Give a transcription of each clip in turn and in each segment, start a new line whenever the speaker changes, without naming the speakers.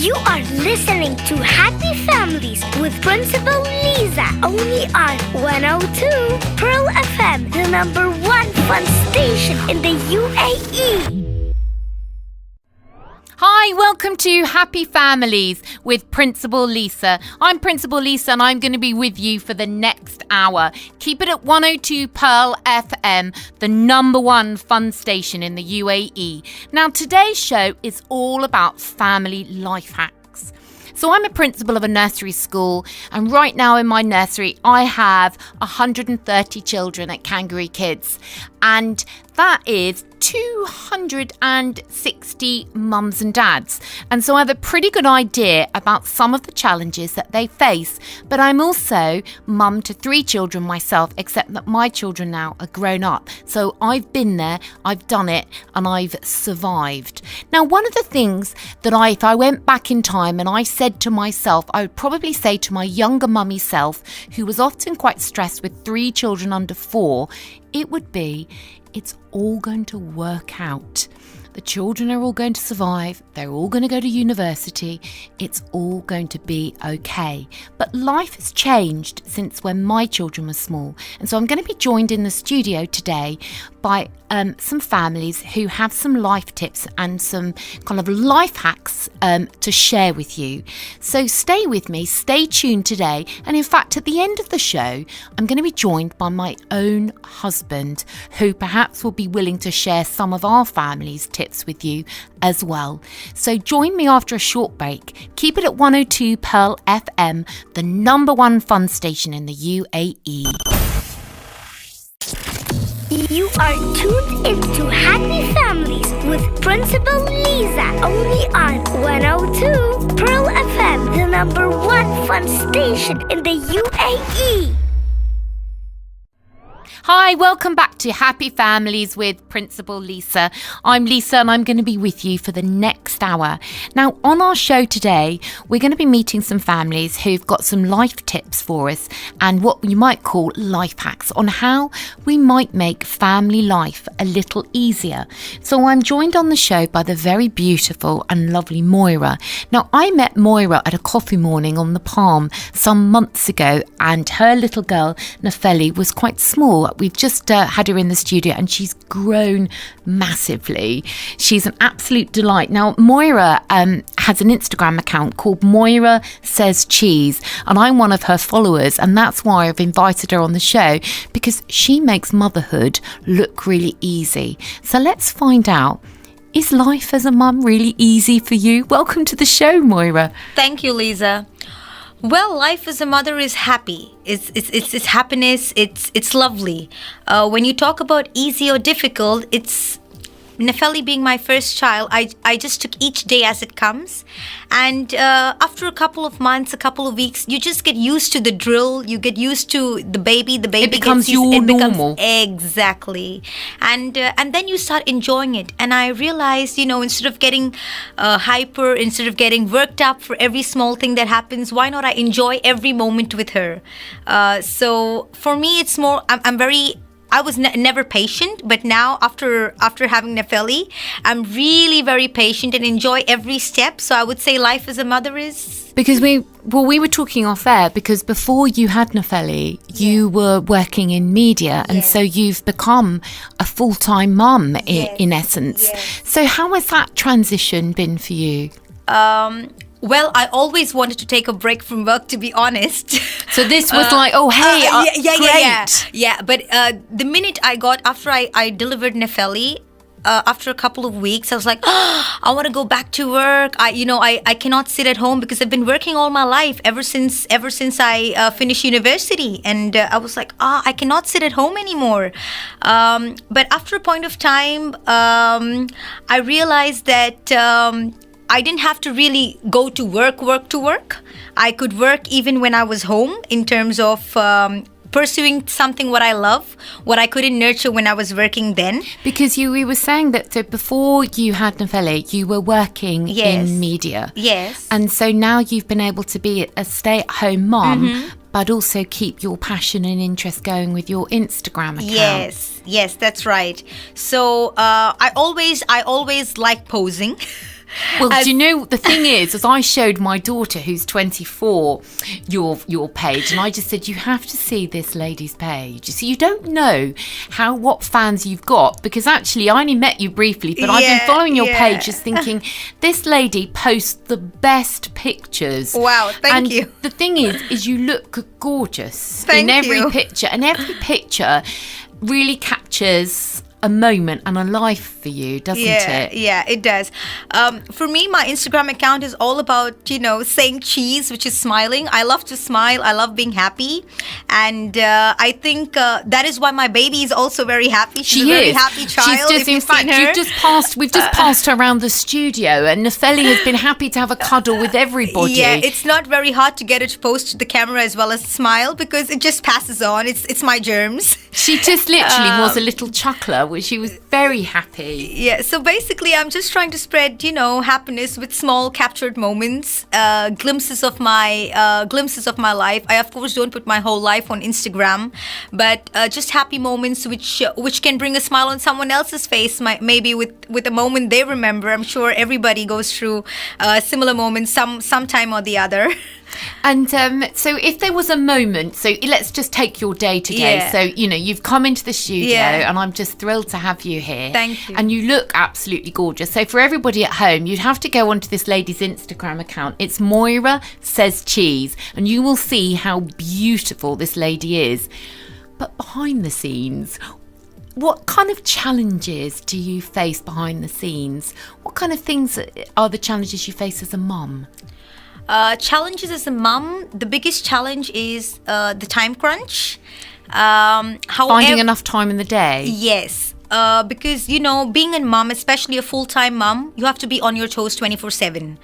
You are listening to Happy Families with Principal Lisa, only on 102 Pearl FM, the number one fun station in the UAE.
Hi, welcome to Happy Families with Principal Lisa. I'm Principal Lisa and I'm going to be with you for the next hour. Keep it at 102 Pearl FM, the number one fun station in the UAE. Now, today's show is all about family life hacks. So I'm a principal of a nursery school, and right now in my nursery I have 130 children at Kangaroo Kids, and that is 260 mums and dads. And so I have a pretty good idea about some of the challenges that they face. But I'm also mum to 3 children myself, except that my children now are grown up. So I've been there, I've done it, and I've survived. Now, one of the things that if I went back in time and I said to myself, I would probably say to my younger mummy self, who was often quite stressed with 3 children under 4, it would be, it's all going to work out. The children are all going to survive. They're all going to go to university. It's all going to be okay. But life has changed since when my children were small. And so I'm going to be joined in the studio today by some families who have some life tips and some kind of life hacks to share with you. So stay with me, stay tuned today. And in fact, at the end of the show, I'm going to be joined by my own husband, who perhaps will be willing to share some of our family's tips with you as well. So join me after a short break. Keep it at 102 Pearl FM, the number one fun station in the UAE.
You are tuned into Happy Families with Principal Lisa, only on 102 Pearl FM, the number one fun station in the UAE.
Hi, welcome back to Happy Families with Principal Lisa. I'm Lisa and I'm going to be with you for the next hour. Now, on our show today, we're going to be meeting some families who've got some life tips for us and what you might call life hacks on how we might make family life a little easier. So I'm joined on the show by the very beautiful and lovely Moira. Now, I met Moira at a coffee morning on the Palm some months ago, and her little girl, Nefeli, was quite small. We've just had her in the studio and she's grown massively. She's an absolute delight. Now, Moira has an Instagram account called Moira Says Cheese, and I'm one of her followers, and that's why I've invited her on the show, because she makes motherhood look really easy. So let's find out, is life as a mum really easy for you? Welcome to the show, Moira.
Thank you, Lisa. Well, life as a mother is happy. It's happiness. It's lovely. When you talk about easy or difficult, it's Nefeli being my first child. I just took each day as it comes, and after a couple of months, a couple of weeks, you just get used to the drill. You get used to the baby. The baby
becomes normal.
Exactly, and then you start enjoying it. And I realized, instead of getting hyper, instead of getting worked up for every small thing that happens, why not I enjoy every moment with her? So for me, it's more. I was never patient, but now after having Nefeli, I'm really very patient and enjoy every step. So I would say life as a mother is...
Because we were talking off air, because before you had Nefeli, you were working in media, and so you've become a full-time mum in essence.
Yes.
So how has that transition been for you?
Well, I always wanted to take a break from work, to be honest.
So this was great.
Yeah. But the minute after I delivered Nefeli, after a couple of weeks, I was like, I want to go back to work. I cannot sit at home because I've been working all my life ever since I finished university, and I was like, I cannot sit at home anymore. But after a point of time, I realized that I didn't have to really go to work. I could work even when I was home, in terms of pursuing something what I love, what I couldn't nurture when I was working then.
Because we were saying that so before you had Nefeli, you were working in media.
Yes.
And so now you've been able to be a stay-at-home mum, but also keep your passion and interest going with your Instagram account.
Yes, that's right. So I always like posing.
Well, do you know, the thing is, as I showed my daughter, who's 24, your page, and I just said, you have to see this lady's page. So you don't know what fans you've got, because actually I only met you briefly, but I've been following your page just thinking, this lady posts the best pictures.
Wow, thank you.
The thing is you look gorgeous
Thank
in every
you.
picture, and every picture really captures a moment and a life for you, doesn't it?
Yeah, it does. For me, my Instagram account is all about, saying cheese, which is smiling. I love to smile. I love being happy. And I think that is why my baby is also very happy. She's a very happy child.
She's just, in fact, we've just passed her around the studio, and Nefeli has been happy to have a cuddle with everybody.
Yeah, it's not very hard to get her to post to the camera as well as smile, because it just passes on. It's my germs.
She just literally was a little chuckler, which she was very happy.
Yeah, so basically I'm just trying to spread, happiness with small captured moments, glimpses of my life. I of course don't put my whole life on Instagram, but just happy moments which can bring a smile on someone else's face, maybe with a moment they remember. I'm sure everybody goes through similar moments sometime or the other.
And so if there was a moment, so let's just take your day today.
Yeah.
So, you've come into the studio and I'm just thrilled to have you here.
Thank you.
And you look absolutely gorgeous. So for everybody at home, you'd have to go onto this lady's Instagram account. It's Moira Says Cheese. And you will see how beautiful this lady is. But behind the scenes, what kind of challenges do you face behind the scenes? What kind of things are the challenges you face as a mum?
Challenges as a mum, the biggest challenge is the time crunch.
Finding enough time in the day?
Yes. Because, being a mum, especially a full-time mum, you have to be on your toes 24/7.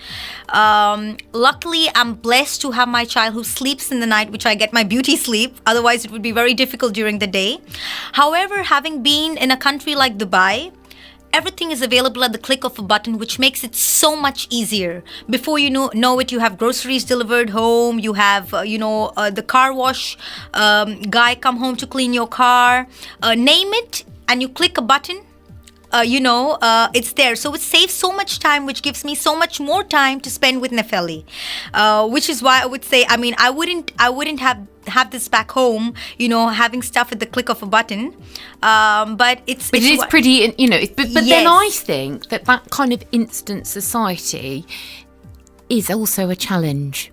Luckily, I'm blessed to have my child who sleeps in the night, which I get my beauty sleep. Otherwise, it would be very difficult during the day. However, having been in a country like Dubai, everything is available at the click of a button, which makes it so much easier. Before you know it, you have groceries delivered home. You have, the car wash guy come home to clean your car. Name it, and you click a button. It's there. So it saves so much time, which gives me so much more time to spend with Nefeli. Which is why I would say, I wouldn't have this back home, having stuff at the click of a button. But it is
pretty, but
yes.
Then I think that kind of instant society is also a challenge.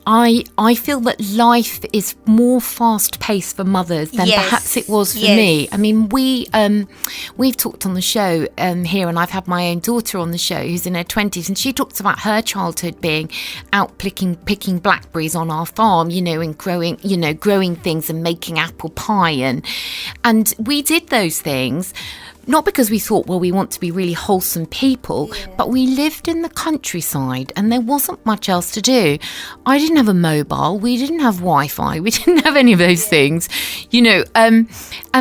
I feel that life is more fast-paced for mothers than perhaps it was for me. I mean, we've talked on the show here, and I've had my own daughter on the show who's in her 20s, and she talks about her childhood being out picking blackberries on our farm, and growing things and making apple pie, and we did those things. Not because we thought, well, we want to be really wholesome people, but we lived in the countryside and there wasn't much else to do. I didn't have a mobile. We didn't have Wi-Fi. We didn't have any of those things, and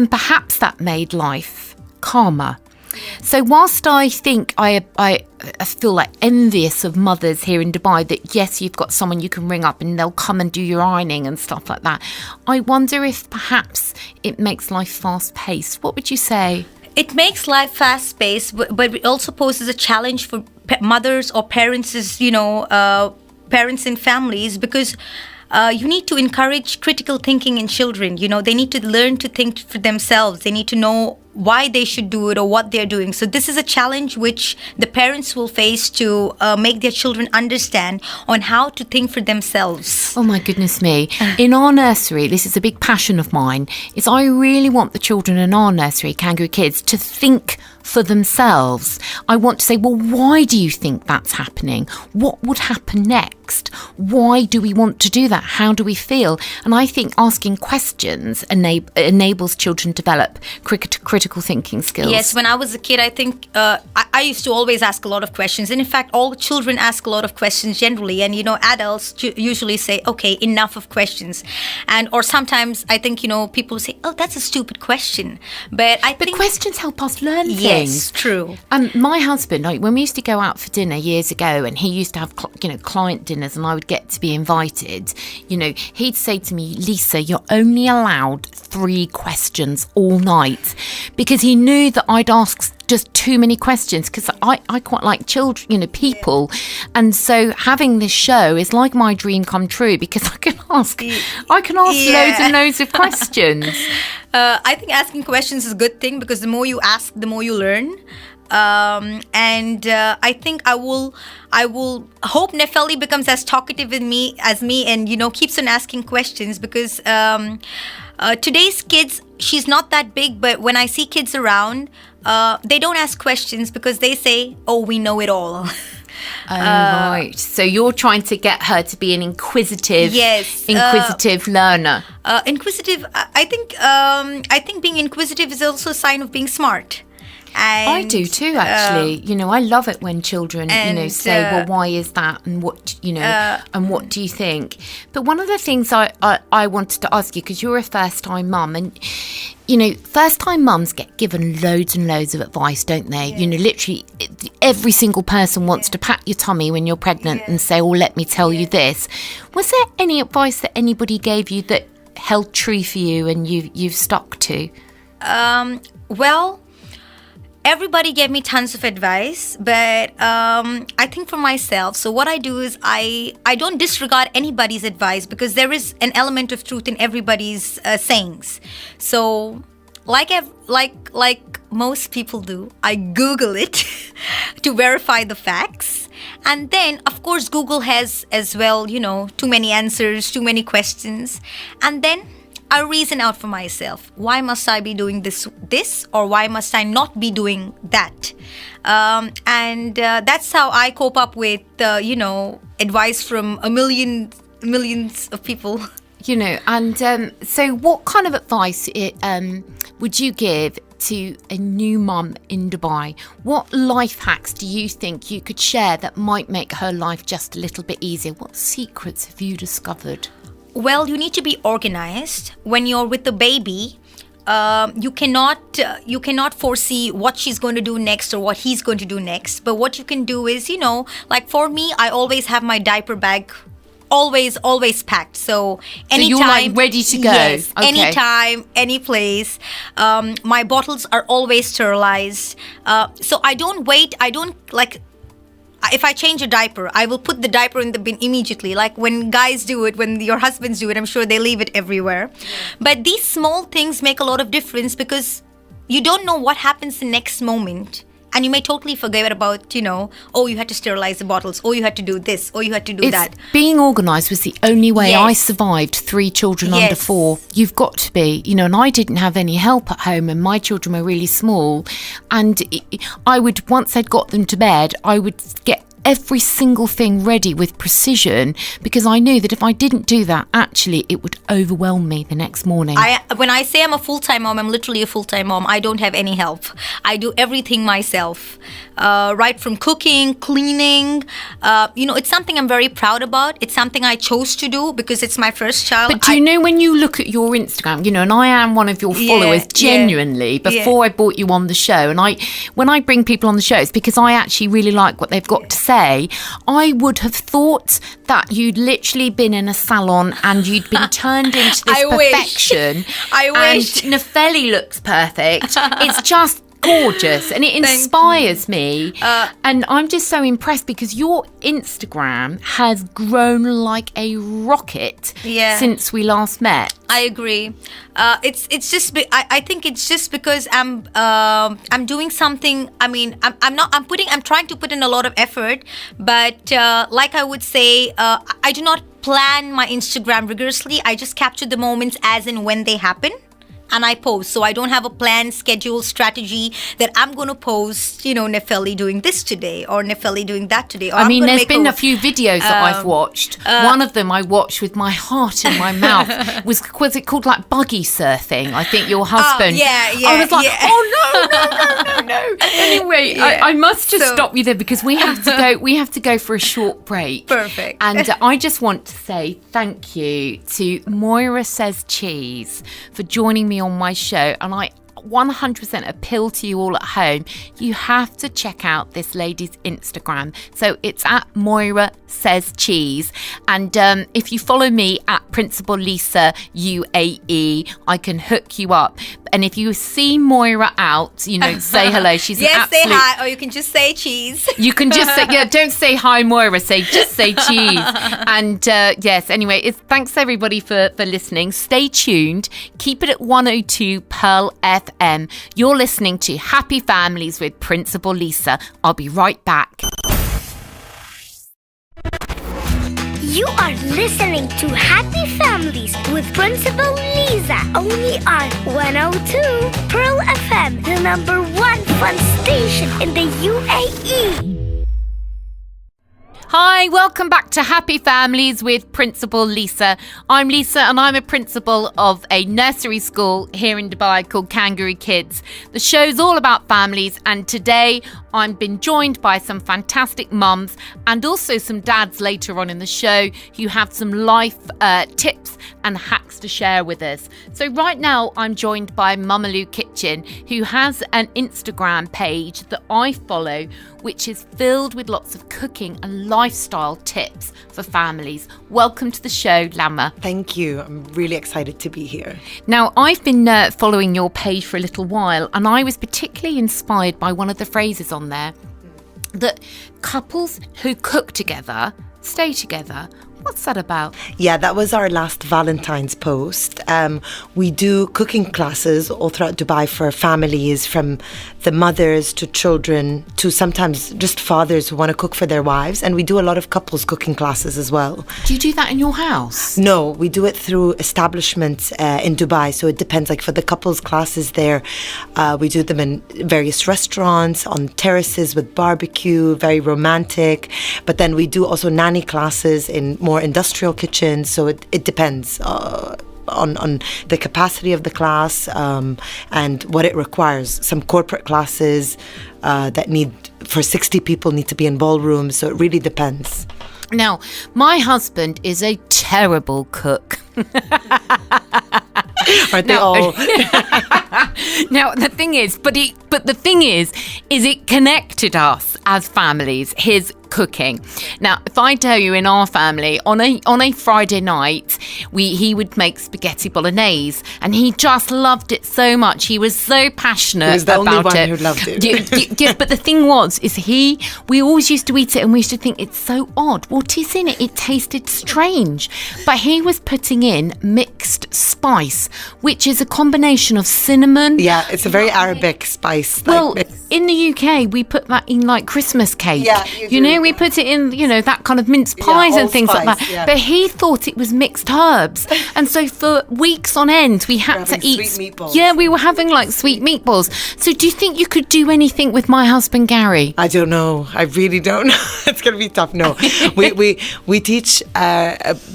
perhaps that made life calmer. So whilst I think I feel like envious of mothers here in Dubai that, yes, you've got someone you can ring up and they'll come and do your ironing and stuff like that, I wonder if perhaps it makes life fast-paced. What would you say?
It makes life fast-paced, but it also poses a challenge for mothers or parents, parents in families, because you need to encourage critical thinking in children. They need to learn to think for themselves. They need to know why they should do it or what they're doing. So this is a challenge which the parents will face to make their children understand on how to think for themselves.
Oh my goodness me. In our nursery, this is a big passion of mine, is I really want the children in our nursery, Kangaroo Kids, to think for themselves. I want to say, well, why do you think that's happening? What would happen next? Why do we want to do that? How do we feel? And I think asking questions enables children to develop critical thinking skills.
Yes, when I was a kid, I think I used to always ask a lot of questions. And in fact, all children ask a lot of questions generally. And, adults usually say, okay, enough of questions. Or sometimes I think, people say, oh, that's a stupid question. But
questions help us learn things.
Yes, true.
My husband, when we used to go out for dinner years ago, and he used to have, client dinners, and I would get to be invited, you know, he'd say to me, Lisa, you're only allowed 3 questions all night, because he knew that I'd ask just too many questions, because I quite like children, you know, people. And so having this show is like my dream come true, because I can ask loads and loads of questions.
I think asking questions is a good thing, because the more you ask, the more you learn. I think I will hope Nefeli becomes as talkative as me, and, you know, keeps on asking questions, because today's kids, she's not that big, but when I see kids around, they don't ask questions, because they say, oh, we know it all.
Right. So you're trying to get her to be an inquisitive learner.
Inquisitive. I think being inquisitive is also a sign of being smart. And,
I do too, actually. You know, I love it when children, you know, say, well, why is that? And what, you know, and what do you think? But one of the things I wanted to ask you, because you're a first-time mum, and, you know, first-time mums get given loads and loads of advice, don't they? Yeah. You know, literally every single person wants to pat your tummy when you're pregnant and say, oh, let me tell you this. Was there any advice that anybody gave you that held true for you and you've stuck to?
Well, everybody gave me tons of advice, but I think for myself, so what I do is I don't disregard anybody's advice, because there is an element of truth in everybody's sayings. So like most people do, I Google it to verify the facts. And then, of course, Google has as well, you know, too many answers, too many questions. And then I reason out for myself, why must I be doing this, or why must I not be doing that? That's how I cope up with, you know, advice from millions of people.
You know, and so what kind of advice would you give to a new mum in Dubai? What life hacks do you think you could share that might make her life just a little bit easier? What secrets have you discovered?
Well, you need to be organized. When you're with the baby, you cannot foresee what she's going to do next or what he's going to do next. But what you can do is, you know, like for me, I always have my diaper bag always packed. So anytime,
you're like ready to go.
Yes,
okay.
Anytime, any place. My bottles are always sterilized. So I don't wait. I don't like. If I change a diaper, I will put the diaper in the bin immediately. Like when guys do it, when your husbands do it, I'm sure they leave it everywhere. Yeah. But these small things make a lot of difference, because you don't know what happens the next moment. And you may totally forget about, you know, oh, you had to sterilize the bottles, oh, you had to do this, oh, you had to do that.
Being organised was the only way I survived 3 children under 4. You've got to be, you know, and I didn't have any help at home, and my children were really small. And I would, once I'd got them to bed, I would get every single thing ready with precision, because I knew that if I didn't do that, actually it would overwhelm me the next morning.
When I say I'm a full-time mom, I'm literally a full-time mom. I don't have any help. I do everything myself, right from cooking, cleaning. You know, it's something I'm very proud about. It's something I chose to do because it's my first child.
But do you know, when you look at your Instagram, you know, and I am one of your followers genuinely before I brought you on the show, and when I bring people on the show, it's because I actually really like what they've got to say. I would have thought that you'd literally been in a salon and you'd been turned into this perfection.
I wish.
And Nefeli looks perfect. It's just gorgeous, and it inspires me. And I'm just so impressed, because your Instagram has grown like a rocket since we last met.
I agree. It's just I think it's just because I'm doing something. I mean, I'm trying to put in a lot of effort, but like I would say, I do not plan my Instagram rigorously. I just capture the moments as and when they happen, and I post. So I don't have a plan, schedule, strategy that I'm going to post, you know, Nefeli doing this today or Nefeli doing that today. Or
I mean, there's been a few videos that I've watched. One of them I watched with my heart in my mouth. Was it called like buggy surfing? I think your husband. I was like, oh no. Anyway, I must just stop you there, because we have to go. We have to go for a short break.
Perfect.
And I just want to say thank you to Moira Says Cheese for joining me on my show, and 100% appeal to you all at home, you have to check out this lady's Instagram. So it's at Moira Says Cheese. And if you follow me at Principal Lisa UAE, I can hook you up. And if you see Moira out, you know, say hello. She's an absolute...
say hi, or you can just say cheese.
You can just say, don't say hi, Moira. Just say cheese. And yes, anyway, thanks everybody for listening. Stay tuned. Keep it at 102 Pearl FM. You're listening to Happy Families with Principal Lisa. I'll be right back.
You are listening to Happy Families with Principal Lisa, only on 102 Pearl FM, the number one fun station in the UAE.
Hi, welcome back to Happy Families with Principal Lisa. I'm Lisa and I'm a principal of a nursery school here in Dubai called Kangaroo Kids. The show's all about families, and today I've been joined by some fantastic mums and also some dads later on in the show who have some life tips and hacks to share with us. So right now I'm joined by Mummaloo Kitchen, who has an Instagram page that I follow, which is filled with lots of cooking and lifestyle tips for families. Welcome to the show, Lama.
Thank you. I'm really excited to be here.
Now, I've been following your page for a little while, and I was particularly inspired by one of the phrases on there, that couples who cook together stay together. What's that about?
Yeah, that was our last Valentine's post. We do cooking classes all throughout Dubai for families, from the mothers to children to sometimes just fathers who want to cook for their wives. And we do a lot of couples cooking classes as well.
Do you do that in your house?
No, we do it through establishments in Dubai. So it depends. Like for the couples classes there, we do them in various restaurants, on terraces with barbecue, very romantic. But then we do also nanny classes in more industrial kitchens, so it depends on the capacity of the class and what it requires. Some corporate classes that need for 60 people need to be in ballrooms, so it really depends.
Now, my husband is a terrible cook.
Aren't they all?
Now, the thing is, it connected us as families, his cooking. Now, if I tell you, in our family, on a Friday night, he would make spaghetti bolognese, and he just loved it so much. He was so passionate about it.
He was the only one who loved it.
Yeah, but the thing was, we always used to eat it, and we used to think, it's so odd. What is in it? It tasted strange. But he was putting in mixed spice, which is a combination of cinnamon.
Yeah, it's a very Arabic spice.
Well, in the UK, we put that in like Christmas cake.
Yeah, you do.
We put it in, that kind of mince pies and things like that.
Yeah.
But he thought it was mixed herbs. And so for weeks on end, we had to eat
sweet meatballs.
Yeah, we were having like sweet meatballs. So do you think you could do anything with my husband, Gary?
I don't know. I really don't know. It's going to be tough. No. we teach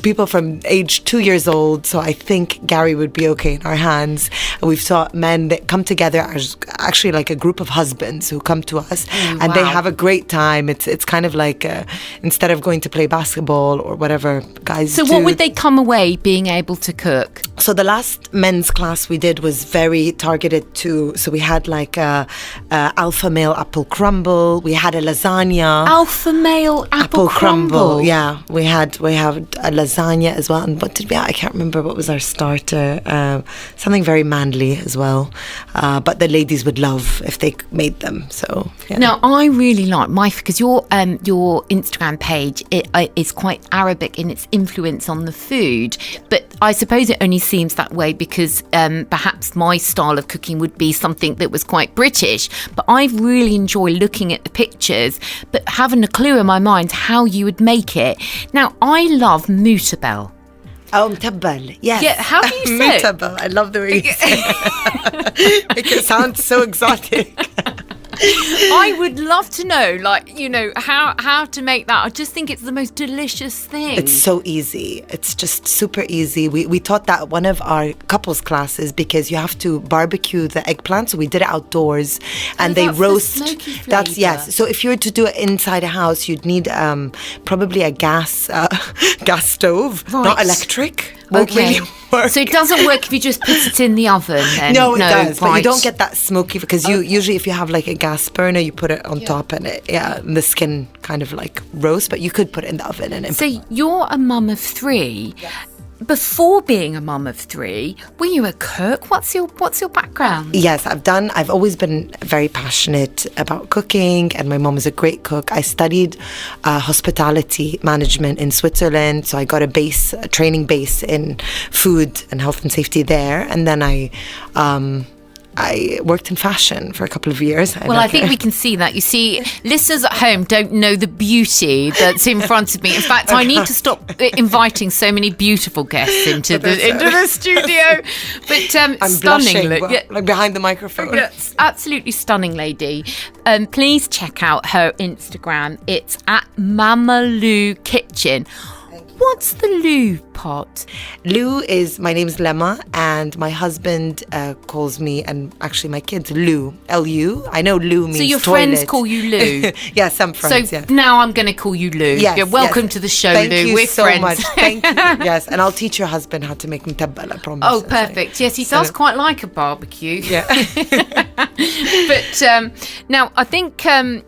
people from age 2 years old. So I think Gary would be okay in our hands. We've taught men that come together as actually like a group of husbands who come to us, and they have a great time. It's kind of like instead of going to play basketball or whatever guys do.
So what would they come away being able to cook?
So the last men's class we did was very targeted to, so we had like a alpha male apple crumble, we had a lasagna.
Alpha male apple crumble.
Yeah, we have a lasagna as well. And what did we have? I can't remember what was our starter. Something very manly as well. But the ladies would love if they made them. So yeah.
Now I really like because your Instagram page is quite Arabic in its influence on the food, but I suppose it only seems that way because perhaps my style of cooking would be something that was quite British. But I really enjoy looking at the pictures, but having a clue in my mind how you would make it. Now I love mutabel.
Oh, mtabbal, yes.
Yeah, how do you say it?
Mutabal. I love the way you say it. Make it sound so exotic.
I would love to know, how to make that. I just think it's the most delicious thing.
It's so easy. It's just super easy. We taught that at one of our couples classes because you have to barbecue the eggplant. So we did it outdoors, and they roast.
The smoky
that's
flavour.
yes. So if you were to do it inside a house, you'd need probably a gas stove,
Right.
not electric. won't really work.
So it doesn't work if you just put it in the oven then?
No, it does, but you
right.
don't get that smoky because you usually, if you have like a gas burner, you put it on top and and the skin kind of like roast, but you could put it in the oven.
So you're a mum of 3. Yes. Before being a mum of 3, were you a cook? What's your background?
Yes, I've always been very passionate about cooking, and my mom is a great cook. I studied hospitality management in Switzerland, so I got a training base in food and health and safety there, and then I worked in fashion for a couple of years.
Well, I think we can see that. You see, listeners at home don't know the beauty that's in front of me. In fact, I need to stop inviting so many beautiful guests into the studio. But
I'm
stunning.
blushing, like behind the microphone.
Yes, absolutely stunning lady. Please check out her Instagram. It's at Mama Lou Kitchen. What's the Lou part?
Lou is, my name's Lemma, and my husband calls me, and actually my kids, Lou, L-U. I know Lou means
So your
toilet.
friends call you Lou?
Yeah, some friends,
So now I'm going to call you Lou.
Yes,
You're welcome to the show,
Thank
Lou.
you
We're
so
friends.
much. Thank you. Yes, and I'll teach your husband how to make mtabbal, I promise.
Oh, perfect. Yes, he does quite like a barbecue.
Yeah.
But now I think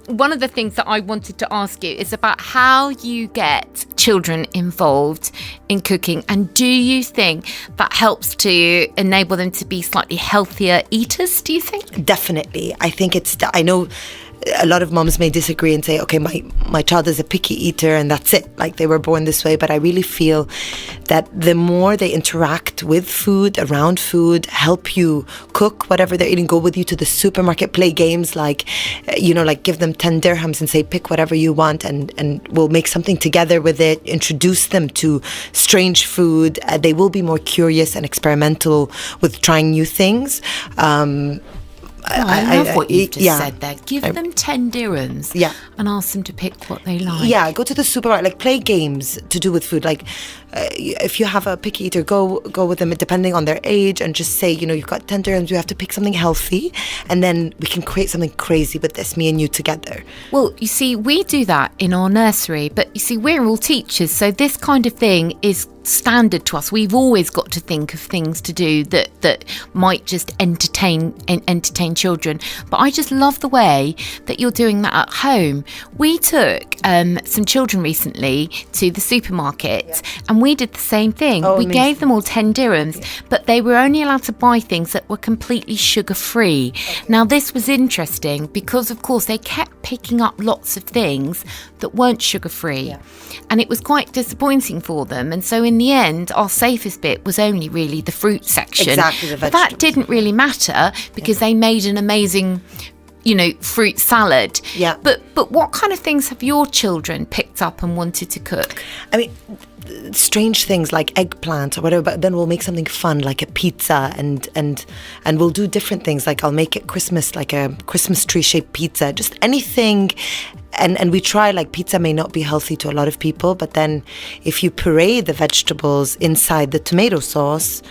one of the things that I wanted to ask you is about how you get children involved in cooking, and do you think that helps to enable them to be slightly healthier eaters, do you think?
Definitely. I think I know a lot of moms may disagree and say, okay, my child is a picky eater and that's it, like they were born this way. But I really feel that the more they interact with food, around food, help you cook whatever they're eating, go with you to the supermarket, play games like give them 10 dirhams and say pick whatever you want, and we'll make something together with it, introduce them to strange food. They will be more curious and experimental with trying new things.
I love what you just
yeah.
said there. Give them 10 dirhams and ask them to pick what they like.
Yeah, go to the supermarket, like play games to do with food. Like if you have a picky eater, go with them depending on their age and just say, you've got 10 dirhams, you have to pick something healthy, and then we can create something crazy with this, me and you together.
Well, you see, we do that in our nursery, but you see, we're all teachers, so this kind of thing is standard to us. We've always got to think of things to do that might just entertain children. But I just love the way that you're doing that at home. We took some children recently to the supermarket, and we did the same thing. We
amazing.
gave them all 10 dirhams, but they were only allowed to buy things that were completely sugar-free. Now, this was interesting because, of course, they kept picking up lots of things that weren't sugar-free. And it was quite disappointing for them. And so in the end, our safest bit was only really the fruit section.
Exactly, the
but
vegetables.
that didn't really matter because they made an amazing, fruit salad.
Yeah.
But what kind of things have your children picked up and wanted to cook?
I mean, strange things like eggplant or whatever, but then we'll make something fun like a pizza, and we'll do different things. Like I'll make it Christmas, like a Christmas tree shaped pizza, just anything. And we try, like, pizza may not be healthy to a lot of people, but then if you puree the vegetables inside the tomato sauce,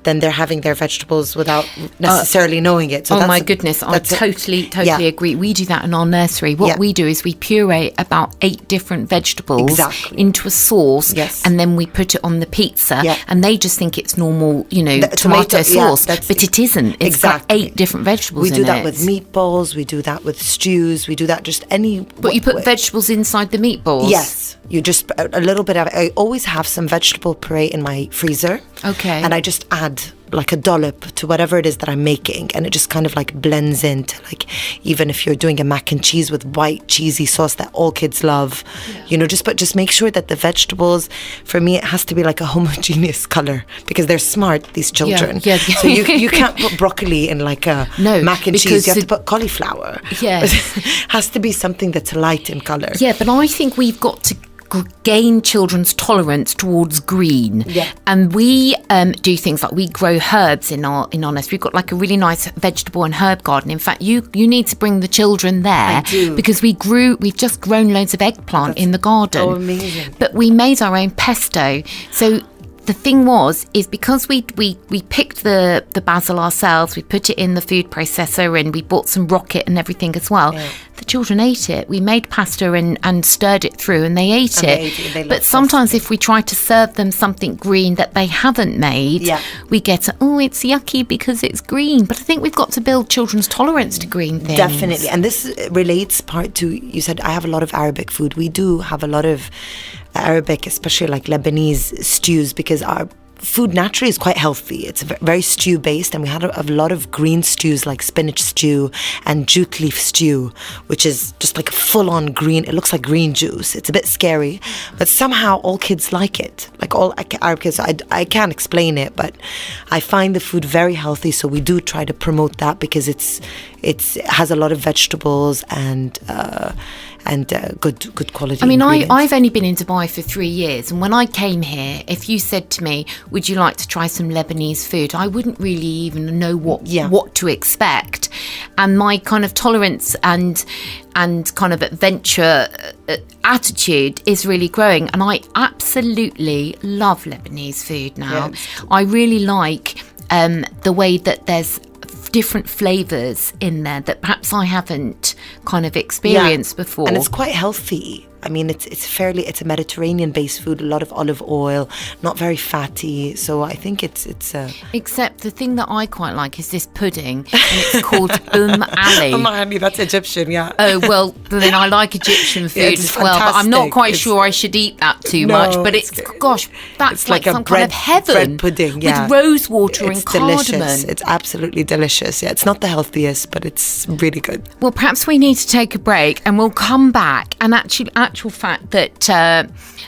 then they're having their vegetables without necessarily knowing it. So
my goodness, I totally agree. We do that in our nursery. What we do is we puree about 8 different vegetables into a sauce, and then we put it on the pizza, and they just think it's normal, tomato sauce, but it isn't. It's got 8 different vegetables in it.
We do that with meatballs, we do that with stews, we do that just any...
But you put vegetables inside the meatballs?
Yes. You just, a little bit of it. I always have some vegetable puree in my freezer.
Okay.
And I just add like a dollop to whatever it is that I'm making, and it just kind of like blends into, like, even if you're doing a mac and cheese with white cheesy sauce that all kids love, just make sure that the vegetables, for me, it has to be like a homogeneous color because they're smart, these children.
Yeah.
So you can't put broccoli in like a mac and cheese. You have to put cauliflower.
Yeah.
It has to be something that's light in color.
Yeah, but I think we've got to gain children's tolerance towards green. And we do things like we grow herbs in our nest. We've got like a really nice vegetable and herb garden. In fact, you need to bring the children there.
I do.
Because we've just grown loads of eggplant in the garden.
Oh, amazing.
But we made our own pesto. So the thing is because we picked the basil ourselves, we put it in the food processor, and we bought some rocket and everything as well. Yeah. The children ate it. We made pasta and stirred it through, and they ate it. But sometimes if we try to serve them something green that they haven't made, we get, it's yucky because it's green. But I think we've got to build children's tolerance to green things.
Definitely. And this relates part to, you said, I have a lot of Arabic food. We do have a lot of Arabic, especially like Lebanese stews, because our food naturally is quite healthy. It's very stew based, and we had a lot of green stews like spinach stew and jute leaf stew, which is just like full on green. It looks like green juice. It's a bit scary, but somehow all kids like it. Like all Arab kids, I can't explain it, but I find the food very healthy. So we do try to promote that because it has a lot of vegetables and good quality.
I mean, I've only been in Dubai for 3 years, and when I came here, if you said to me, would you like to try some Lebanese food, I wouldn't really even know what to expect. And my kind of tolerance and kind of adventure attitude is really growing, and I absolutely love Lebanese food now. Yes. I really like the way that there's different flavors in there that perhaps I haven't kind of experienced before.
And it's quite healthy. I mean, it's a Mediterranean-based food, a lot of olive oil, not very fatty. So I think it's
Except the thing that I quite like is this pudding, and it's called Ali.
Ali, that's Egyptian, yeah.
Oh, well, then I like Egyptian food as well, but I'm not quite sure I should eat that too much. But that's like some kind of heaven,
bread pudding,
with rose water and cardamom.
Delicious. It's absolutely delicious. Yeah, it's not the healthiest, but it's really good.
Well, perhaps we need to take a break, and we'll come back. And actual fact that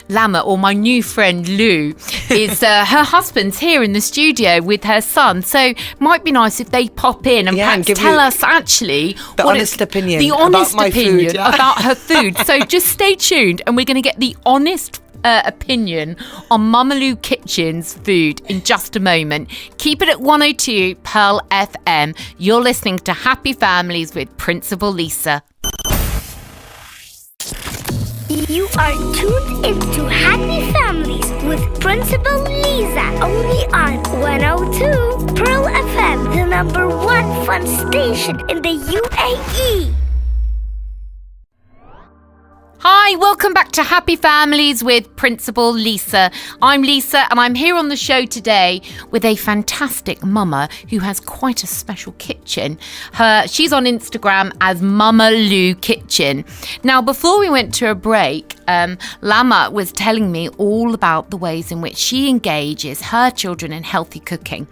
Lama, or my new friend Lou, is her husband's here in the studio with her son. So might be nice if they pop in and perhaps tell us actually
the honest opinion
about her food. So just stay tuned, and we're going to get the honest opinion on Mama Lou Kitchen's food in just a moment. Keep it at 102 Pearl FM. You're listening to Happy Families with Principal Lisa.
You are tuned into Happy Families with Principal Lisa, only on 102 Pearl FM, the number one fun station in the UAE.
Hi, welcome back to Happy Families with Principal Lisa. I'm Lisa, and I'm here on the show today with a fantastic mama who has quite a special kitchen. She's on Instagram as Mama Lou Kitchen. Now, before we went to a break, Lama was telling me all about the ways in which she engages her children in healthy cooking.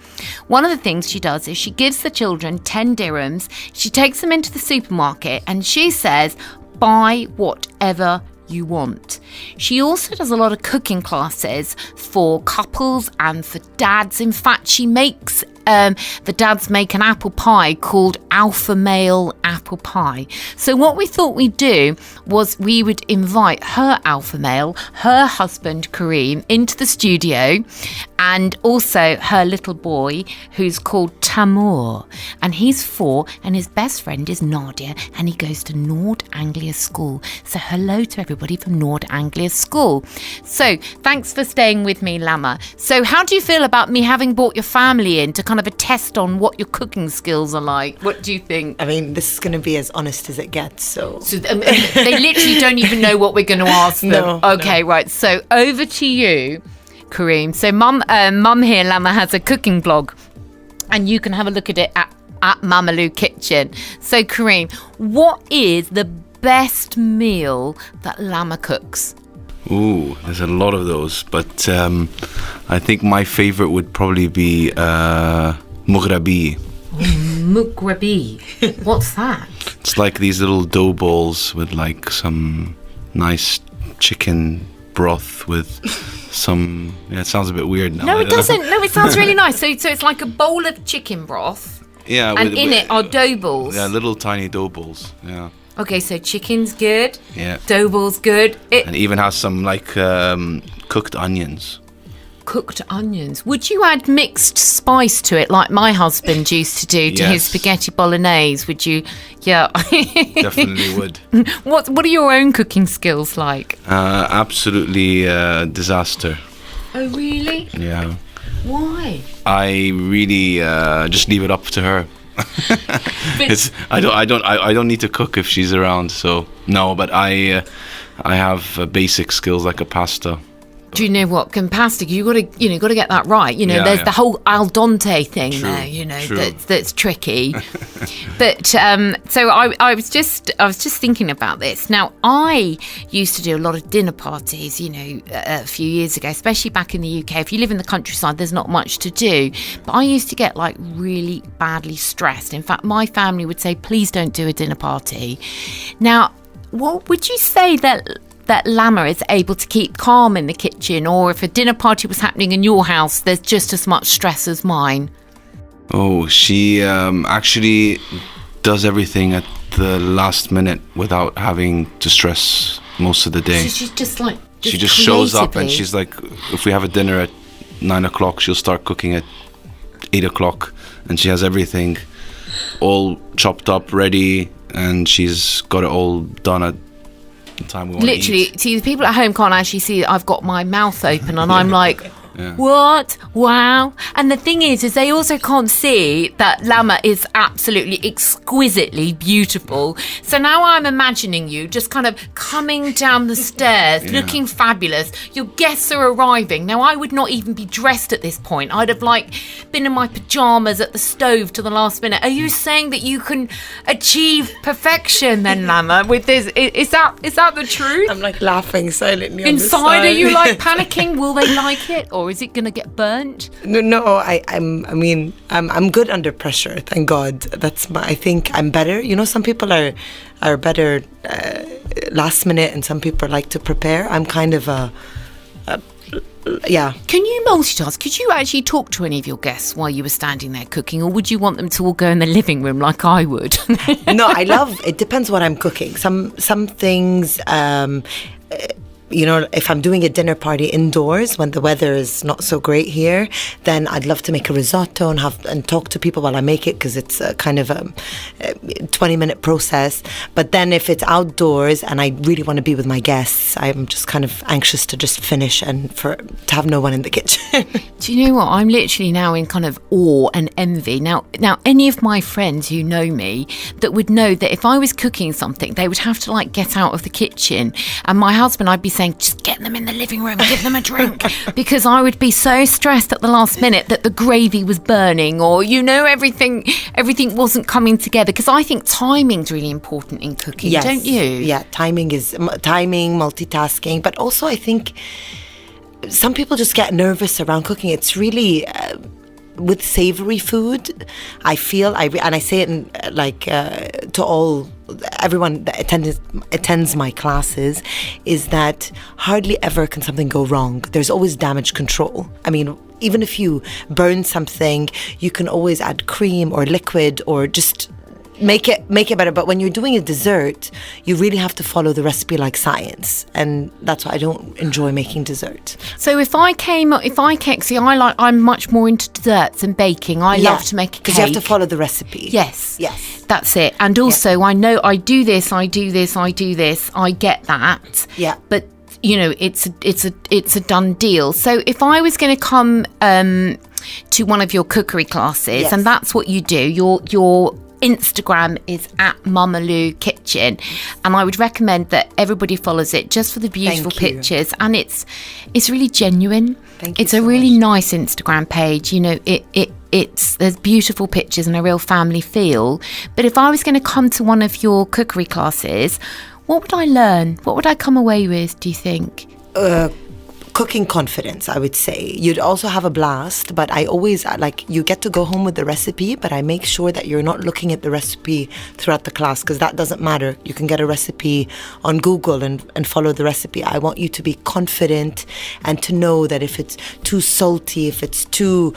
One of the things she does is she gives the children 10 dirhams. She takes them into the supermarket, and she says, buy whatever you want. She also does a lot of cooking classes for couples and for dads. In fact, she makes the dads make an apple pie called Alpha Male Apple Pie. So what we thought we'd do was we would invite her alpha male, her husband Kareem, into the studio, and also her little boy who's called Tamoor, and he's 4, and his best friend is Nadia, and he goes to Nord Anglia School. So hello to everybody from Nord Anglia School. So thanks for staying with me, Lama. So how do you feel about me having brought your family in to kind of a test on what your cooking skills are like? What do you think?
I mean, this is going to be as honest as it gets. So
they literally don't even know what we're going to ask them.
No,
okay,
no.
Right. So over to you, Kareem. So mum here, Lama, has a cooking blog, and you can have a look at it at Mama Lou Kitchen. So Kareem, what is the best meal that Lama cooks?
Ooh, there's a lot of those, but I think my favorite would probably be mughrabi.
Mughrabi. What's that?
It's like these little dough balls with like some nice chicken broth with some... Yeah, it sounds a bit weird now.
No, it doesn't. No, it sounds really nice. So it's like a bowl of chicken broth.
Yeah.
And in it are dough balls.
Yeah, little tiny dough balls. Yeah.
Okay, so chicken's good.
Yeah.
Dough ball's good.
And it even has some like cooked onions.
Cooked onions. Would you add mixed spice to it like my husband used to do to his spaghetti bolognese? Would you? Yeah.
Definitely would.
What are your own cooking skills like?
Absolutely disaster.
Oh, really?
Yeah.
Why?
I really just leave it up to her. I don't need to cook if she's around. So no, but I have basic skills like a pasta.
Do you know what? Pasta, you got to get that right. There's the whole al dente thing there.
True.
That's tricky. But so I was just thinking about this. Now I used to do a lot of dinner parties. A few years ago, especially back in the UK. If you live in the countryside, there's not much to do. But I used to get like really badly stressed. In fact, my family would say, "Please don't do a dinner party." Now, what would you say that Lama is able to keep calm in the kitchen, or if a dinner party was happening in your house, there's just as much stress as mine?
Oh, she actually does everything at the last minute without having to stress most of the day.
So she's just like...
She just shows up and she's like, if we have a dinner at 9 o'clock, she'll start cooking at 8 o'clock, and she has everything all chopped up, ready, and she's got it all done at the time we want
literally
to eat.
See, the people at home can't actually see that I've got my mouth open and I'm like,
Yeah.
what? Wow. And the thing is they also can't see that Lama is absolutely exquisitely beautiful. So now I'm imagining you just kind of coming down the stairs, looking fabulous. Your guests are arriving. Now I would not even be dressed at this point. I'd have been in my pajamas at the stove to the last minute. Are you saying that you can achieve perfection then, Lama, with this? Is that the truth?
I'm like laughing silently.
Inside, are you like panicking? Will they like it, or is it going to get burnt?
No. I'm good under pressure. Thank God. I think I'm better. Some people are better last minute, and some people like to prepare. I'm kind of yeah.
Can you multitask? Could you actually talk to any of your guests while you were standing there cooking, or would you want them to all go in the living room like I would?
No, it depends what I'm cooking. Some things, if I'm doing a dinner party indoors when the weather is not so great here, then I'd love to make a risotto and talk to people while I make it, because it's a kind of a 20-minute process. But then if it's outdoors and I really want to be with my guests, I'm just kind of anxious to just finish and to have no one in the kitchen.
Do you know what? I'm literally now in kind of awe and envy. Now, any of my friends who know me that would know that if I was cooking something, they would have to get out of the kitchen. And my husband, I'd be saying, just get them in the living room, give them a drink, because I would be so stressed at the last minute that the gravy was burning, or everything wasn't coming together. Because I think timing's really important in cooking,
yes.
Don't you?
Yeah, timing, multitasking, but also I think some people just get nervous around cooking. It's really with savory food, I feel and I say it to everyone that attends my classes, is that hardly ever can something go wrong. There's always damage control. I mean, even if you burn something, you can always add cream or liquid or just make it better. But when you're doing a dessert, you really have to follow the recipe like science, and that's why I don't enjoy making dessert.
So I'm much more into desserts and baking. I love to make a cake.
Because you have to follow the recipe.
Yes, that's it. And also, I know I do this. I get that.
Yeah.
But it's a done deal. So if I was going to come to one of your cookery classes,
yes.
and that's what you do, your Instagram is at Mamalu Kitchen, and I would recommend that everybody follows it just for the beautiful pictures, and it's really genuine. It's a really nice Instagram page. There's beautiful pictures and a real family feel. But if I was going to come to one of your cookery classes, what would I learn? What would I come away with, do you think?
Cooking confidence, I would say. You'd also have a blast, but I always you get to go home with the recipe, but I make sure that you're not looking at the recipe throughout the class, because that doesn't matter. You can get a recipe on Google and follow the recipe. I want you to be confident and to know that if it's too salty, if it's too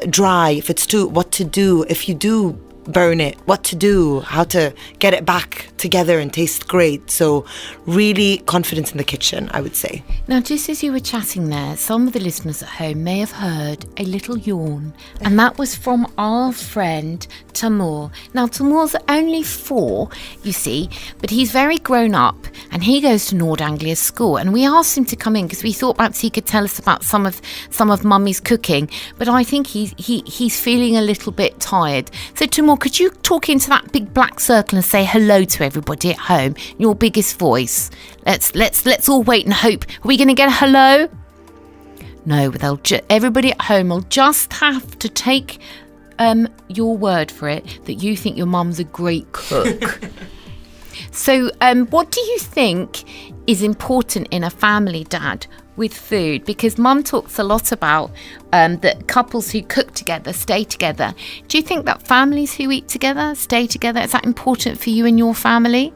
dry, what to do. If you do burn it, what to do, how to get it back together and taste great. So really confidence in the kitchen, I would say.
Now, just as you were chatting there, some of the listeners at home may have heard a little yawn, and that was from our friend Tamur. Now, Tamur's only 4, you see, but he's very grown up, and he goes to Nord Anglia School, and we asked him to come in because we thought perhaps he could tell us about some of Mummy's cooking, but I think he's feeling a little bit tired. So Tamur, could you talk into that big black circle and say hello to everybody at home in your biggest voice? Let's all wait and hope. Are we going to get a hello? No, everybody at home will just have to take your word for it that you think your mum's a great cook. So what do you think is important in a family, Dad, with food? Because Mum talks a lot about that couples who cook together stay together. Do you think that families who eat together stay together? Is that important for you and your family?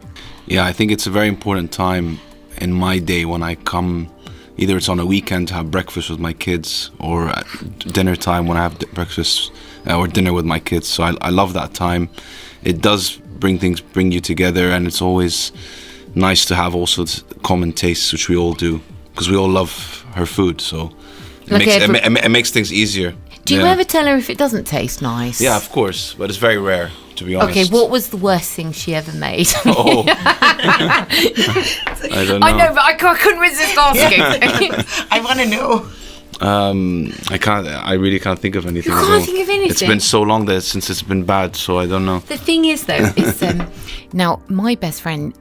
Yeah, I think it's a very important time in my day when I come. Either it's on a weekend to have breakfast with my kids, or at dinner time when I have breakfast or dinner with my kids. So I love that time. It does bring you together, and it's always nice to have also common tastes, which we all do, because we all love her food. So it makes things easier.
Do you ever tell her if it doesn't taste nice?
Yeah, of course, but it's very rare, to be honest.
Okay, what was the worst thing she ever made?
Oh, I don't know.
I know, but I couldn't resist asking.
I want to know.
I really can't think of anything.
You can't think of anything?
It's been so long since it's been bad, so I don't know.
The thing is, though, is now my best friend,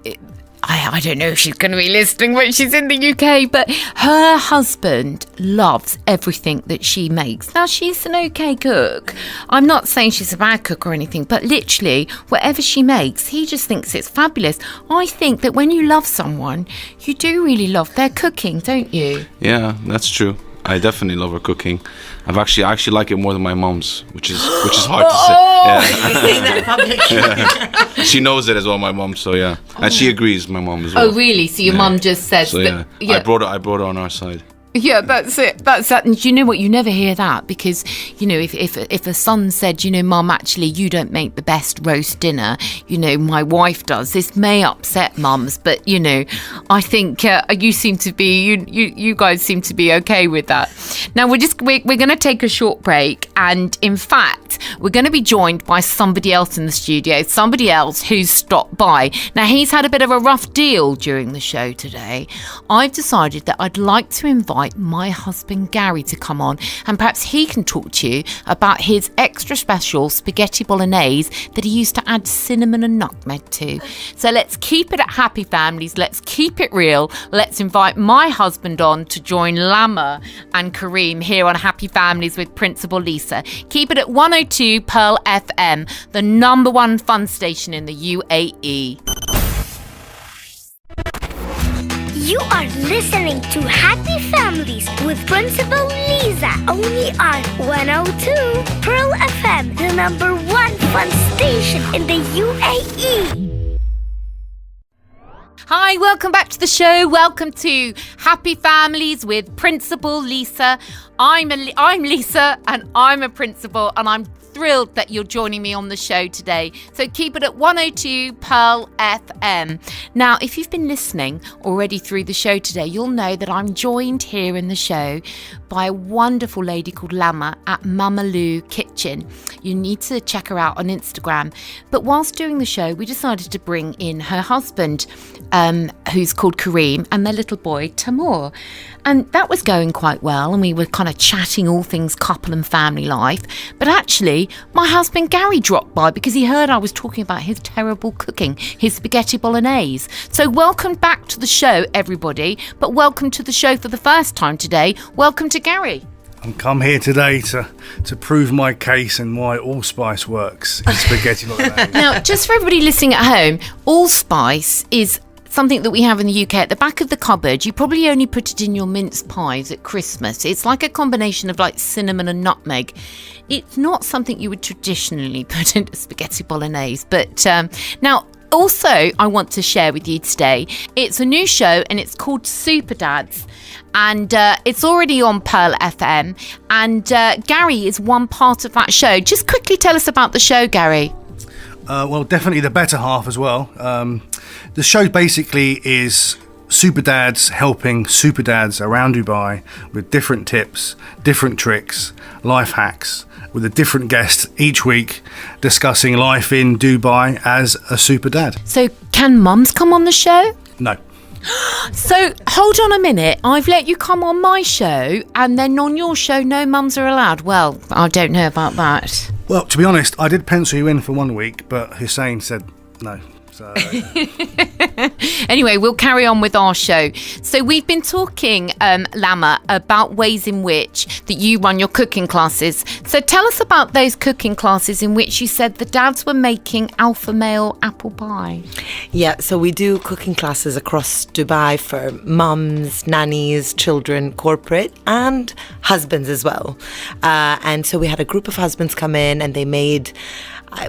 I don't know if she's going to be listening when she's in the UK, but her husband loves everything that she makes. Now, she's an okay cook. I'm not saying she's a bad cook or anything, but literally, whatever she makes, he just thinks it's fabulous. I think that when you love someone, you do really love their cooking, don't you?
Yeah, that's true. I definitely love her cooking. I actually like it more than my mom's, which is hard to say. Yeah. She knows it as well, my mom. So yeah, and she agrees. My mom as well.
Oh really? So your mum just says
so,
that?
Yeah. I brought her on our side.
Yeah, that's it. That's that. And do you know what? You never hear that because, you know, if a son said, you know, Mum, actually, you don't make the best roast dinner, you know, my wife does. This may upset mums, but, you know, I think you seem to be, you guys seem to be okay with that. Now, we're going to take a short break. And in fact, we're going to be joined by somebody else in the studio, somebody else who's stopped by. Now, he's had a bit of a rough deal during the show today. I've decided that I'd like to invite my husband Gary to come on, and perhaps he can talk to you about his extra special spaghetti bolognese that he used to add cinnamon and nutmeg to. So let's keep it at Happy Families, let's keep it real, let's invite my husband on to join Lama and Kareem here on Happy Families with Principal Lisa. Keep it at 102 Pearl FM, the number one fun station in the UAE.
You are listening to Happy Families with Principal Lisa, only on 102 Pearl FM, the number one fun station in the UAE.
Hi, welcome back to the show. Welcome to Happy Families with Principal Lisa. I'm Lisa, and I'm a principal, and I'm thrilled that you're joining me on the show today. So keep it at 102 Pearl FM. Now, if you've been listening already through the show today, you'll know that I'm joined here in the show by a wonderful lady called Lama at Mama Lou Kitchen. You need to check her out on Instagram. But whilst doing the show, we decided to bring in her husband, who's called Kareem, and their little boy, Tamur. And that was going quite well, and we were kind of chatting all things couple and family life. But actually, my husband Gary dropped by because he heard I was talking about his terrible cooking, his spaghetti bolognese. So welcome back to the show, everybody. But welcome to the show for the first time today. Welcome to Gary.
I'm come here today to prove my case and why allspice works in spaghetti bolognese.
Now, just for everybody listening at home, allspice is something that we have in the UK. At the back of the cupboard, you probably only put it in your mince pies at Christmas. It's like a combination of like cinnamon and nutmeg. It's not something you would traditionally put into spaghetti bolognese. But now, also, I want to share with you today, it's a new show and it's called Super Dads. And it's already on Pearl FM. And Gary is one part of that show. Just quickly tell us about the show, Gary.
Well, definitely the better half as well. The show basically is super dads helping super dads around Dubai with different tips, different tricks, life hacks, with a different guest each week discussing life in Dubai as a super dad.
So can mums come on the show?
No.
So hold on a minute. I've let you come on my show, and then on your show, no mums are allowed. Well, I don't know about that.
Well, to be honest, I did pencil you in for 1 week, but Hussein said no. So
Anyway, we'll carry on with our show. So we've been talking, Lama, about ways in which that you run your cooking classes. So tell us about those cooking classes in which you said the dads were making alpha male apple pie.
Yeah, so we do cooking classes across Dubai for mums, nannies, children, corporate, and husbands as well. And so we had a group of husbands come in, and they made...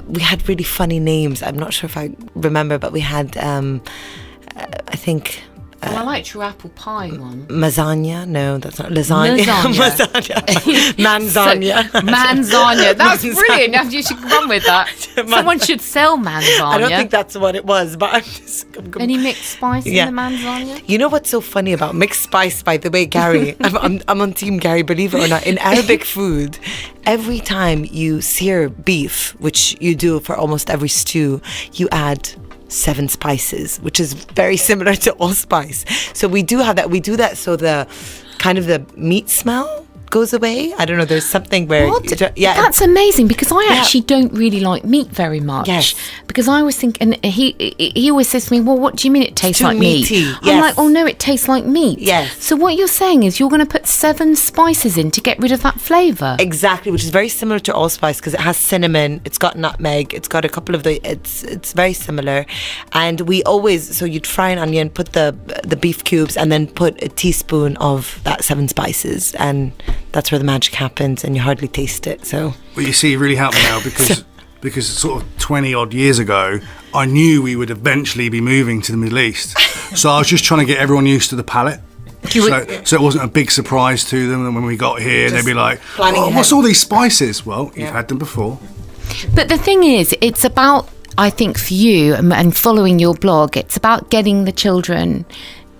we had really funny names. I'm not sure if I remember, but we had, I think...
I liked your apple pie one.
Lasagna? No, that's not lasagna.
Lasagna.
Manzagna.
Manzagna. That's brilliant. You should run with that. Someone should sell manzagna.
I don't think that's what it was, but I'm just...
Any mixed spice in the manzagna?
You know what's so funny about mixed spice, by the way, Gary? I'm on Team Gary, believe it or not. In Arabic food, every time you sear beef, which you do for almost every stew, you add 7 spices, which is very similar to allspice. So we do have that. We do that so the kind of the meat smell goes away. I don't know. There's something where...
That's amazing, because I actually don't really like meat very much.
Yes.
Because I always think, and he always says to me, well, what do you mean it tastes
too
like
meaty.
meat?
Yes.
I'm like, oh no, it tastes like meat.
Yes.
So what you're saying is you're going to put 7 spices in to get rid of that flavour.
Exactly, which is very similar to allspice, because it has cinnamon, it's got nutmeg, it's got a couple of the... It's very similar. And we always... So you'd fry an onion, put the beef cubes, and then put a teaspoon of that 7 spices, and that's where the magic happens, and you hardly taste it. So...
Well, you see, it really helped me now because sort of 20 odd years ago, I knew we would eventually be moving to the Middle East. So I was just trying to get everyone used to the palate. So it wasn't a big surprise to them. And when we got here, they'd be like, oh, what's all these spices? Well, you've had them before.
But the thing is, it's about, I think for you and following your blog, it's about getting the children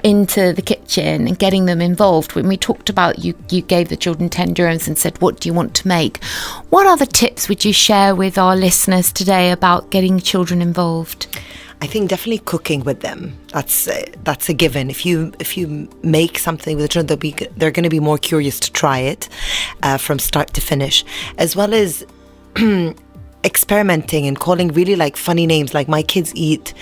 into the kitchen and getting them involved. When we talked about you gave the children 10 dirhams and said, what do you want to make? What other tips would you share with our listeners today about getting children involved?
I think definitely cooking with them. That's a given. If you make something with the children, they're going to be more curious to try it from start to finish, as well as experimenting and calling really like funny names. Like my kids eat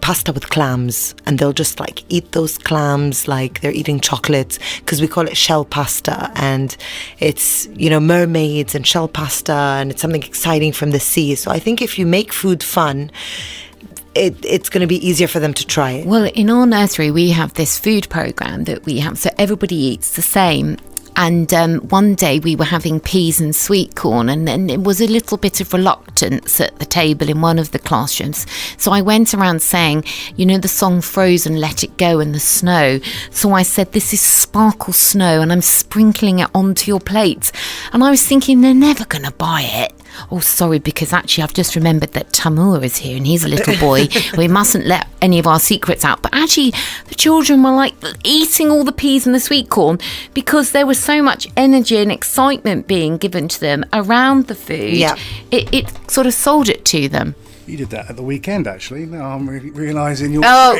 pasta with clams, and they'll just like eat those clams like they're eating chocolates, because we call it shell pasta, and it's, you know, mermaids and shell pasta, and it's something exciting from the sea. So I think if you make food fun, it's going to be easier for them to try it.
Well, in our nursery we have this food program that we have, so everybody eats the same. And one day we were having peas and sweet corn, and then it was a little bit of reluctance at the table in one of the classrooms. So I went around saying, you know, the song Frozen, Let It Go, and the snow. So I said, this is sparkle snow, and I'm sprinkling it onto your plates. And I was thinking, they're never going to buy it. Oh, sorry, because actually I've just remembered that Tamur is here and he's a little boy. We mustn't let any of our secrets out. But actually, the children were like eating all the peas and the sweet corn because there was so much energy and excitement being given to them around the food.
Yeah.
It sort of sold it to them.
You did that at the weekend, actually. Now I'm realising you're...
Oh,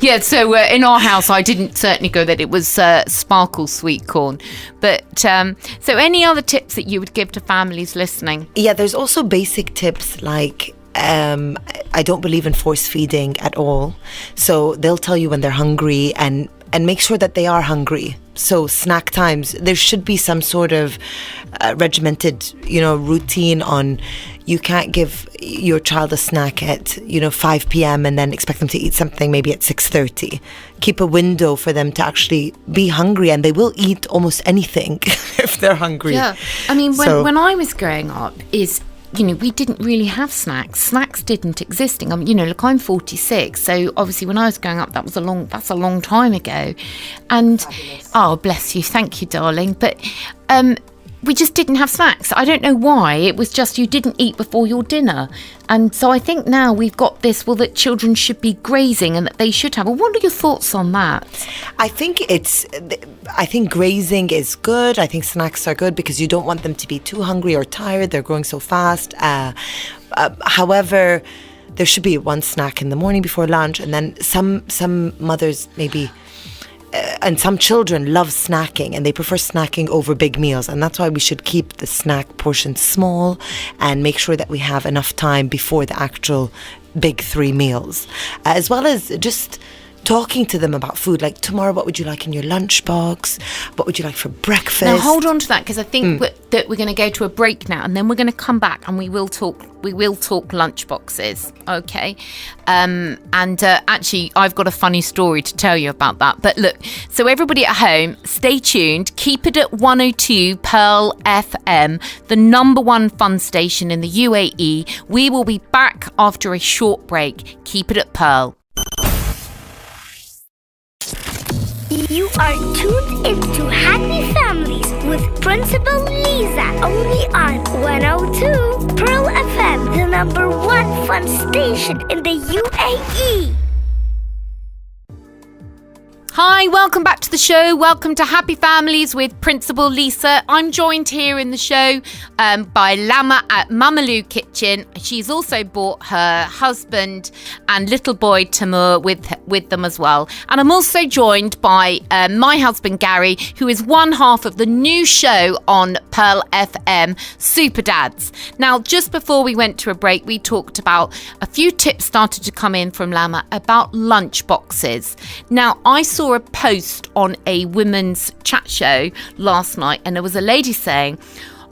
yeah, so in our house, I didn't certainly go that it was sparkle sweet corn. But so any other tips that you would give to families listening?
Yeah, there's also basic tips like... I don't believe in force feeding at all. So they'll tell you when they're hungry, and make sure that they are hungry. So snack times, there should be some sort of regimented, routine on. You can't give your child a snack at 5 p.m. and then expect them to eat something maybe at 6:30. Keep a window for them to actually be hungry, and they will eat almost anything if they're hungry.
Yeah, I mean, when I was growing up, we didn't really have snacks. Snacks didn't exist. I mean, look, I'm 46, so obviously when I was growing up, that's a long time ago. And fabulous. Oh, bless you, thank you, darling. But we just didn't have snacks. I don't know why. It was just you didn't eat before your dinner. And so I think now we've got this, that children should be grazing and that they should have. Well, what are your thoughts on that?
I think grazing is good. I think snacks are good because you don't want them to be too hungry or tired. They're growing so fast. However, there should be one snack in the morning before lunch, and then some mothers maybe and some children love snacking and they prefer snacking over big meals, and that's why we should keep the snack portions small and make sure that we have enough time before the actual big 3 meals, as well as just talking to them about food, like tomorrow what would you like in your lunchbox, what would you like for breakfast.
Now hold on to that, because I think that we're going to go to a break now, and then we're going to come back and we will talk lunchboxes, okay? Actually I've got a funny story to tell you about that. But look, so everybody at home, stay tuned, keep it at 102 Pearl FM, the number 1 fun station in the UAE. We will be back after a short break. Keep it at Pearl.
You are tuned into Happy Families with Principal Lisa, only on 102 Pearl FM, the number 1 fun station in the UAE.
Hi, welcome back to the show. Welcome to Happy Families with Principal Lisa. I'm joined here in the show by Lama at Mamalou Kitchen. She's also brought her husband and little boy Timur with them as well. And I'm also joined by my husband Gary, who is one half of the new show on Pearl FM, Super Dads. Now, just before we went to a break, we talked about a few tips started to come in from Lama about lunch boxes. Now, I saw a post on a women's chat show last night, and there was a lady saying,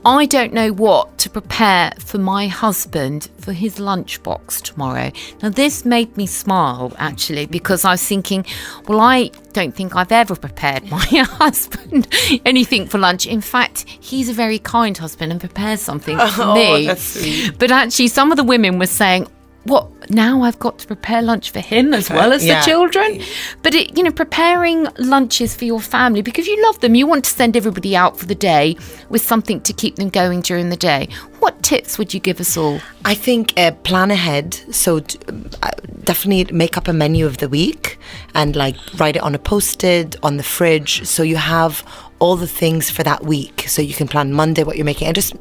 I don't know what to prepare for my husband for his lunchbox tomorrow. Now, this made me smile, actually, because I was thinking, well, I don't think I've ever prepared my husband anything for lunch. In fact, he's a very kind husband and prepares something for me.
That's sweet.
But actually, some of the women were saying, what, now I've got to prepare lunch for him as well as the children? But preparing lunches for your family, because you love them, you want to send everybody out for the day with something to keep them going during the day. What tips would you give us all?
I think plan ahead. So definitely make up a menu of the week and write it on a post-it on the fridge, so you have all the things for that week, so you can plan Monday what you're making, and just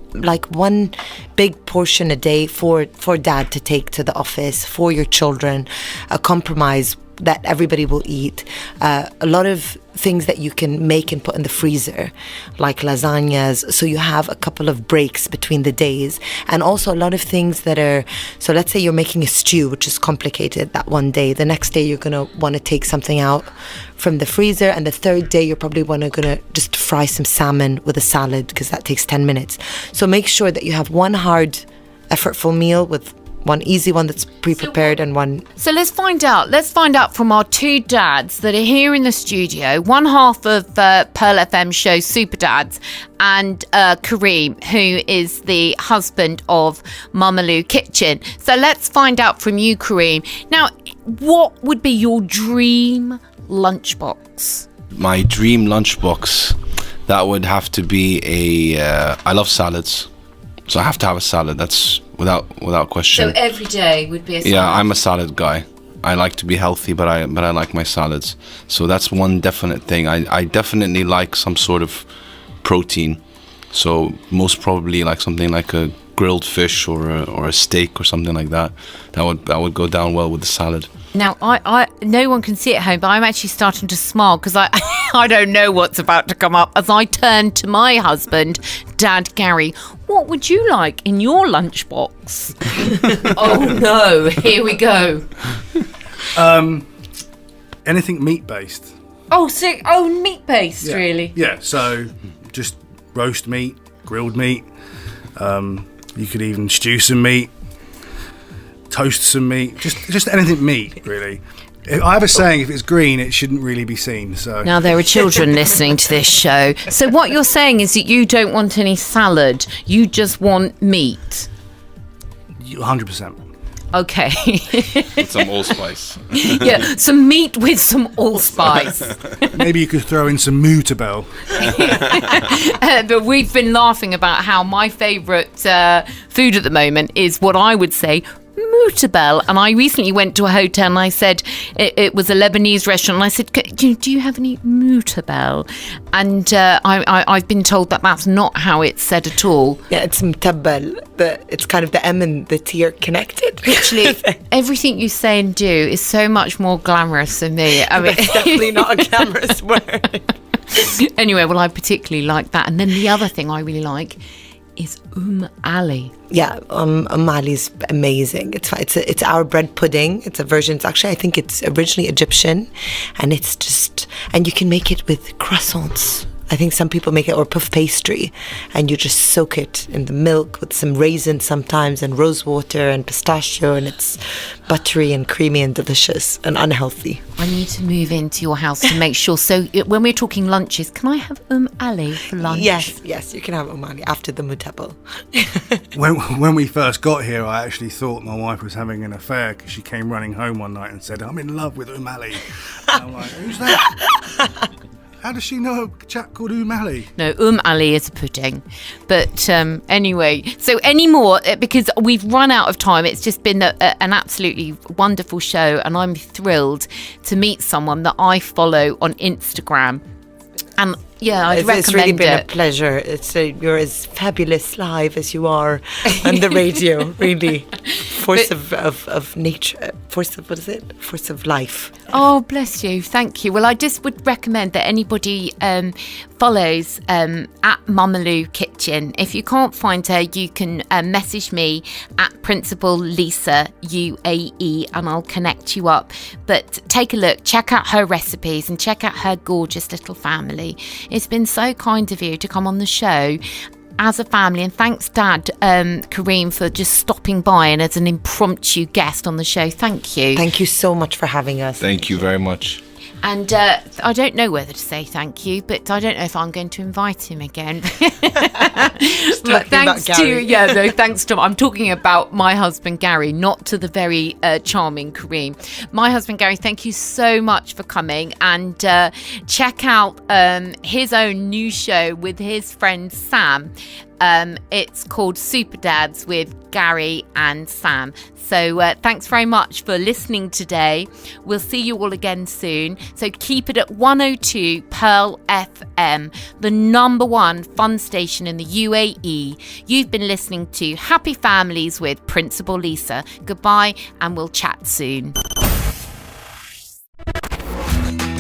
one big portion a day for dad to take to the office, for your children, a compromise that everybody will eat, a lot of things that you can make and put in the freezer, like lasagnas, so you have a couple of breaks between the days. And also a lot of things that are, so let's say you're making a stew, which is complicated that one day, the next day you're going to want to take something out from the freezer, and the third day you're probably going to just fry some salmon with a salad, because that takes 10 minutes. So make sure that you have one hard, effortful meal with one easy one that's pre-prepared and one...
So let's find out from our 2 dads that are here in the studio, one half of Pearl FM show Super Dads, and Kareem, who is the husband of Mamalou Kitchen. So let's find out from you, Kareem. Now, what would be your dream lunchbox?
My dream lunchbox, that would have to be I love salads, so I have to have a salad. That's without question.
So every day would be a salad?
Yeah, I'm a salad guy. I like to be healthy, but I like my salads. So that's one definite thing. I definitely like some sort of protein. So most probably something like a grilled fish or a steak or something like that. That would go down well with the salad.
Now, I no one can see it at home, but I'm actually starting to smile because I don't know what's about to come up as I turn to my husband, Dad Gary. What would you like in your lunchbox? Oh no, here we go.
Anything meat-based.
Meat-based,
Yeah.
really?
Yeah, so just roast meat, grilled meat. You could even stew some meat, toast some meat, just anything meat, really. I have a saying, if it's green, it shouldn't really be seen. So
Now, there are children listening to this show. So what you're saying is that you don't want any salad, you just want meat.
100%.
Okay.
With some allspice.
Yeah, some meat with some allspice.
Maybe you could throw in some Mutabel.
But we've been laughing about how my favourite food at the moment is what I would say Mutabel. And I recently went to a hotel and I said, it was a Lebanese restaurant, and I said, do you have any Mutabel? And I've been told that that's not how it's said at all.
Yeah, it's mtabbal. It's kind of the M and the T are connected.
Literally, everything you say and do is so much more glamorous than me. I mean,
It's definitely not a glamorous word.
Anyway, well, I particularly like that. And then the other thing I really like is Ali.
Yeah, Ali's amazing. It's our bread pudding. It's a version. It's actually, I think it's originally Egyptian, and and you can make it with croissants. I think some people make it, or puff pastry, and you just soak it in the milk with some raisins sometimes, and rose water and pistachio, and it's buttery and creamy and delicious and unhealthy.
I need to move into your house to make sure. So when we're talking lunches, can I have Ali for lunch?
Yes, you can have Ali after the mutabal.
When we first got here, I actually thought my wife was having an affair because she came running home one night and said, "I'm in love with Ali." And I'm like, "Who's that?" How does she know a chap called Ali?
No, Ali is a pudding. But anyway, so any more, because we've run out of time. It's just been an absolutely wonderful show, and I'm thrilled to meet someone that I follow on Instagram. And yeah, I'd recommend it.
It's really been a pleasure. You're as fabulous live as you are on the radio, really. Force of nature. Force of life.
Oh, bless you. Thank you. Well, I just would recommend that anybody follows at Mamaloo Kitchen. If you can't find her, you can message me at Principal Lisa UAE and I'll connect you up. But take a look, check out her recipes and check out her gorgeous little family. It's been so kind of you to come on the show as a family, and thanks Dad Kareem for just stopping by and as an impromptu guest on the show. Thank you.
Thank you so much for having us.
Thank you very much.
And I don't know whether to say thank you, but I don't know if I'm going to invite him again. But thanks to thanks to I'm talking about my husband Gary, not to the very charming Kareem. My husband Gary, thank you so much for coming, and check out his own new show with his friend Sam. It's called Super Dads with Gary and Sam. So thanks very much for listening today. We'll see you all again soon. So keep it at 102 Pearl FM, the #1 fun station in the UAE. You've been listening to Happy Families with Principal Lisa. Goodbye, and we'll chat soon.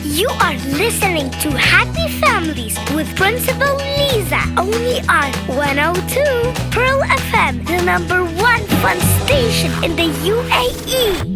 You are listening to Happy Families with Principal Lisa, only on 102 Pearl FM, the #1 fun station in the UAE.